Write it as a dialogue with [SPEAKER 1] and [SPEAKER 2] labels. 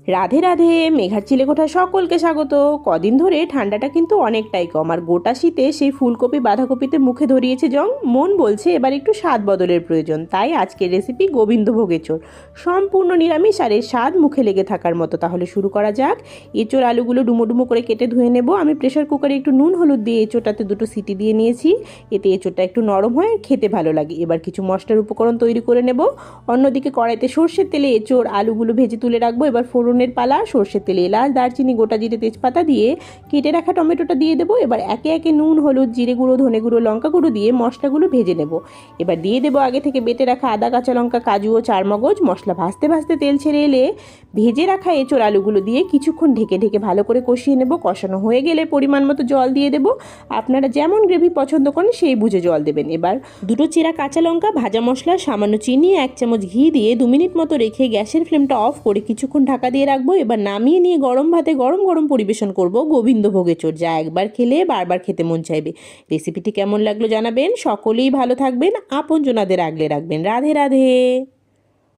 [SPEAKER 1] রাধে রাধে, মেঘার চিলেকোঠা সকলকে স্বাগত। কদিন ধরে ঠান্ডাটা কিন্তু অনেকটাই কম, আর গোটা শীতে সেই ফুলকপি বাঁধাকপিতে মুখে ধরিয়েছে জং। মন বলছে এবার একটু স্বাদ বদলের প্রয়োজন, তাই আজকের রেসিপি গোবিন্দভোগ এঁচোড়। সম্পূর্ণ নিরামিষ আর এর স্বাদ মুখে লেগে থাকার মতো। তাহলে শুরু করা যাক। এঁচোড় আলুগুলো ডুমো ডুমো করে কেটে ধুয়ে নেব। আমি প্রেশার কুকারে একটু নুন হলুদ দিয়ে এঁচোড়টাতে 2টো সিটি দিয়ে নিয়েছি। এতে এঁচোড়টা একটু নরম হয়, খেতে ভালো লাগে। এবার কিছু মশলার উপকরণ তৈরি করে নেব। অন্যদিকে কড়াইতে সর্ষের তেলে এঁচোড় আলুগুলো ভেজে তুলে রাখবো। এবার ফোড়নের পালা। সর্ষের তেলে এলাচ, দারচিনি, গোটা জিরে, তেজপাতা দিয়ে কেটে রাখা টমেটোটা দিয়ে দেবো। এবার একে একে নুন, হলুদ, জিরে গুঁড়ো, ধনে গুঁড়ো, লঙ্কা গুঁড়ো দিয়ে মশলাগুলো ভেজে নেব। এবার দিয়ে দেবো আগে থেকে বেটে রাখা আদা, কাঁচা লঙ্কা, কাজু ও চারমগজ। মশলা ভাজতে ভাজতে তেল ছেড়ে এলে ভেজে রাখা এঁচোড় আলুগুলো দিয়ে কিছুক্ষণ ঢেকে ঢেকে ভালো করে কষিয়ে নেব। কষানো হয়ে গেলে পরিমাণ মতো জল দিয়ে দেবো। আপনারা যেমন গ্রেভি পছন্দ করেন সেই বুঝে জল দেবেন। এবার 2টো চেরা কাঁচা লঙ্কা, ভাজা মশলা, সামান্য চিনি, 1 চামচ ঘি দিয়ে 2 মিনিট মতো রেখে গ্যাসের ফ্লেমটা অফ করে কিছুক্ষণ ঢাকা দিয়ে রাখবো। এবার নামিয়ে নিয়ে গরম ভাতে গরম গরম পরিবেশন করব গোবিন্দভোগ এঁচোড়, যা একবার খেলে বারবার খেতে মন চাইবে। রেসিপিটি কেমন লাগলো জানাবেন। সকলেই ভালো থাকবেন, আপনজনাদের আগলে রাখবেন। রাধে রাধে।